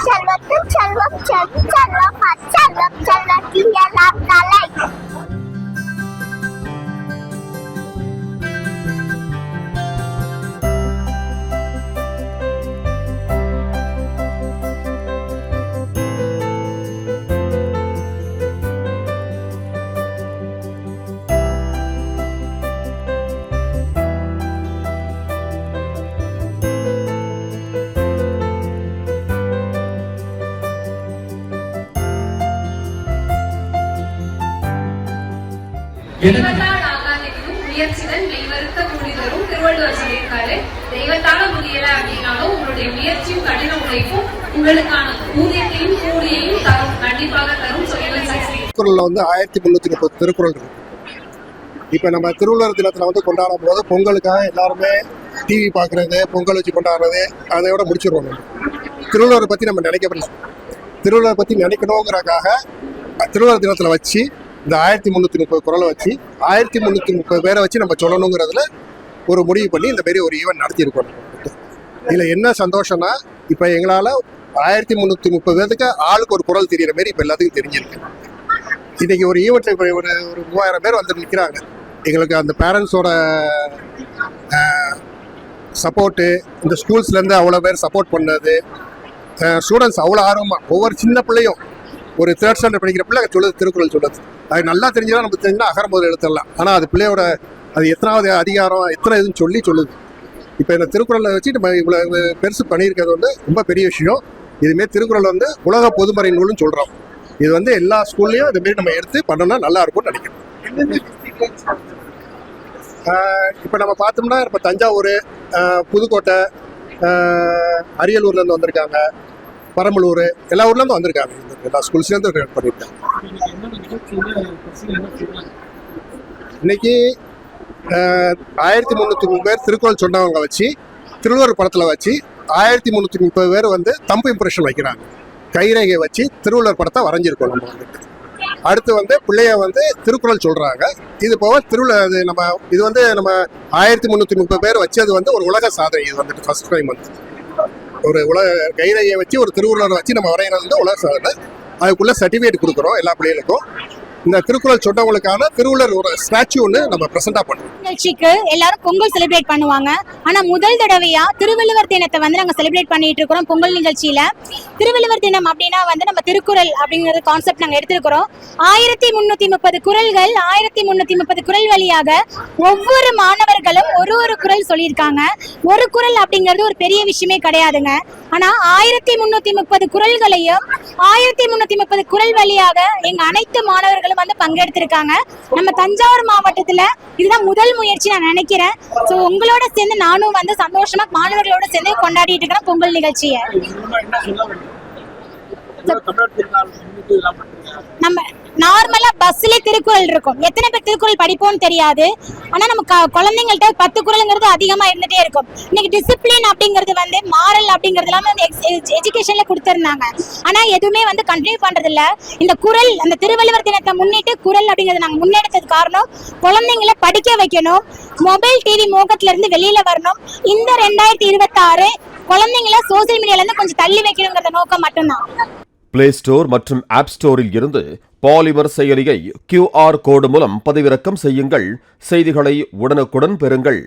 செல்வத்தில் செல்வம் செல்வம் செல்வம் செல்வத்தில் எல்லாம் தலை. தெய்வத்தால் ஆகாதென்னும் முயற்சிகள் மெய்வருத்த கூடி தரும் திருவள்ளுவர் சொல்லியிருக்காரு. தெய்வத்தால முடியல அப்படின்னாலும் உங்களுடைய முயற்சியும் கடின உழைப்பும் உங்களுக்கான ஊதியத்தையும் கூலியையும் தரும், கண்டிப்பாக தரும். திருக்குறள்ல 1330 திருக்குறள் இருக்கு. இப்ப நம்ம திருவள்ளுவர் தினத்துல கொண்டாடும் போது பொங்கலுக்காக எல்லாருமே டிவி பாக்குறது, பொங்கல் வச்சு கொண்டாடுறது அதையோட முடிச்சிருவோம். திருவள்ளுவரை பத்தி நம்ம நினைக்கப்படல. திருவள்ளுவரை பத்தி நினைக்கணுங்கிறக்காக திருவள்ளுவர் தினத்துல வச்சு இந்த 1330 குறளை வச்சு 1330 பேரை வச்சு நம்ம சொல்லணுங்கிறதுல ஒரு முடிவு பண்ணி இந்த மாதிரி ஒரு ஈவெண்ட் நடத்தியிருக்கோம். இதுல என்ன சந்தோஷம்னா இப்ப எங்களால 1330 பேருக்கு ஆளுக்கு ஒரு குறள் தெரியற மாதிரி இப்ப எல்லாத்துக்கும் தெரிஞ்சிருக்கு. இன்னைக்கு ஒரு ஈவெண்ட்ல இப்ப ஒரு 3000 பேர் வந்து நிற்கிறாங்க. எங்களுக்கு அந்த பேரண்ட்ஸோட சப்போர்ட்டு, இந்த ஸ்கூல்ஸ்ல இருந்து அவ்வளோ பேர் சப்போர்ட் பண்ணது, ஸ்டூடெண்ட்ஸ் அவ்வளோ ஆர்வமா ஒவ்வொரு சின்ன பிள்ளையும் ஒரு 3rd ஸ்டாண்டர்ட் படிக்கிற பிள்ளை சொல்லுது, திருக்குறள் சொல்லுது. அது நல்லா தெரிஞ்சுதான் நமக்கு தெரிஞ்சா அகரம் முதல் எழுத்தலாம். ஆனால் அது பிள்ளையோட அது எத்தனாவது அதிகாரம் எத்தனை இதுன்னு சொல்லுது. இப்போ இந்த திருக்குறளை வச்சு நம்ம இவ்வளோ பெருசு பண்ணியிருக்கிறது ரொம்ப பெரிய விஷயம். இதுமாரி திருக்குறள் உலக பொதுமறை நூல்னு சொல்கிறோம். இது எல்லா ஸ்கூல்லையும் இதுமாரி நம்ம எடுத்து பண்ணோம்னா நல்லா இருக்கும்னு நினைக்கிறோம். இப்போ நம்ம பார்த்தோம்னா இப்போ தஞ்சாவூர், புதுக்கோட்டை, அரியலூர்லேருந்து வந்திருக்காங்க, பெரம்பலூர், எல்லா ஊர்லேருந்து வந்திருக்காங்க. எல்லா ஸ்கூல்ஸ்லேருந்து பண்ணியிருக்காங்க. இன்னைக்கு 1330 பேர் திருக்குறள் சொன்னவங்க வச்சு திருவள்ளுவர் படத்தில் வச்சு 1330 பேர் தம்பு இம்ப்ரெஷன் வைக்கிறாங்க. கைரேகை வச்சு திருவள்ளுவர் படத்தை வரைஞ்சிருக்கோம். நம்ம அடுத்து பிள்ளைய திருக்குறள் சொல்றாங்க. இது போக நம்ம 1330 பேர் வச்சது ஒரு உலக சாதனை. இது ஃபர்ஸ்ட் டைம் ஒரு உலக கைரேகையை வச்சு ஒரு திருவள்ளுவரை வச்சு நம்ம வரைகிறது உலக சாதனை. அதுக்குள்ள சர்டிஃபிகேட் கொடுக்குறோம் எல்லா பிள்ளைகளுக்கும். இந்த திருக்குறள் சொன்னவங்களுக்கான திருவள்ளுவர் ஒரு ஸ்டாச்சு ஒன்று நம்ம பிரசண்டா பண்ணுவோம். நிகழ்ச்சிக்கு எல்லாரும் பொங்கல் செலிப்ரேட் பண்ணுவாங்க. ஆனா முதல் தடவையா திருவள்ளுவர் தினத்தை நாங்க செலிப்ரேட் பண்ணிட்டு இருக்கிறோம். பொங்கல் நிகழ்ச்சியில திருவள்ளுவர் தினம் அப்படின்னா நம்ம திருக்குறள் அப்படிங்கிற கான்செப்ட் நாங்க எடுத்திருக்கிறோம். 1330 குறள்கள், 1330 குறள் வழியாக ஒவ்வொரு மாணவர்களும் ஒரு குறள் சொல்லியிருக்காங்க. ஒரு குறள் அப்படிங்கிறது ஒரு பெரிய விஷயமே கிடையாதுங்க. ஆனா 1330 குறள்களையும் 1330 குறள் வழியாக எங்க அனைத்து மாணவர்களும் பங்கெடுத்திருக்காங்க. நம்ம தஞ்சாவூர் மாவட்டத்துல இதுதான் முதல் முயற்சி நான் நினைக்கிறேன். சோ உங்களோட சேர்ந்து நானும் சந்தோஷமா மாணவர்களோட சேர்ந்து கொண்டாடிட்டு இருக்கிறேன் பொங்கல் நிகழ்ச்சியை. நம்ம நார்மலா பஸ்ல திருக்குறள் இருக்கும். எத்தனை பேர் திருக்குறள் படிப்போம்னு தெரியாது. ஆனா நம்ம குழந்தைங்கள்ட்ட 10 குறள்ங்கிறது அதிகமா இருந்துட்டே இருக்கும். இன்னைக்கு டிசிப்ளின் அப்படிங்கிறது மாரல் அப்படிங்கிறது எல்லாம் எஜுகேஷன்ல கொடுத்திருந்தாங்க. ஆனா எதுவுமே கண்டினியூ பண்றது இல்ல. இந்த குறள், அந்த திருவள்ளுவர் தினத்தை முன்னிட்டு குறள் அப்படிங்கறது நாங்க முன்னெடுத்தது காரணம் குழந்தைங்களை படிக்க வைக்கணும், மொபைல் டிவி மோகத்துல இருந்து வெளியில வரணும். இந்த 2026 குழந்தைங்களை சோசியல் மீடியால இருந்து கொஞ்சம் தள்ளி வைக்கணுங்கிற நோக்கம் மட்டும்தான். பிளே ஸ்டோர் மற்றும் ஆப் ஸ்டோரில் இருந்து பாலிமர் செயலியை QR கோடு மூலம் பதிவிறக்கம் செய்யுங்கள். செய்திகளை உடனுக்குடன் பெறுங்கள்.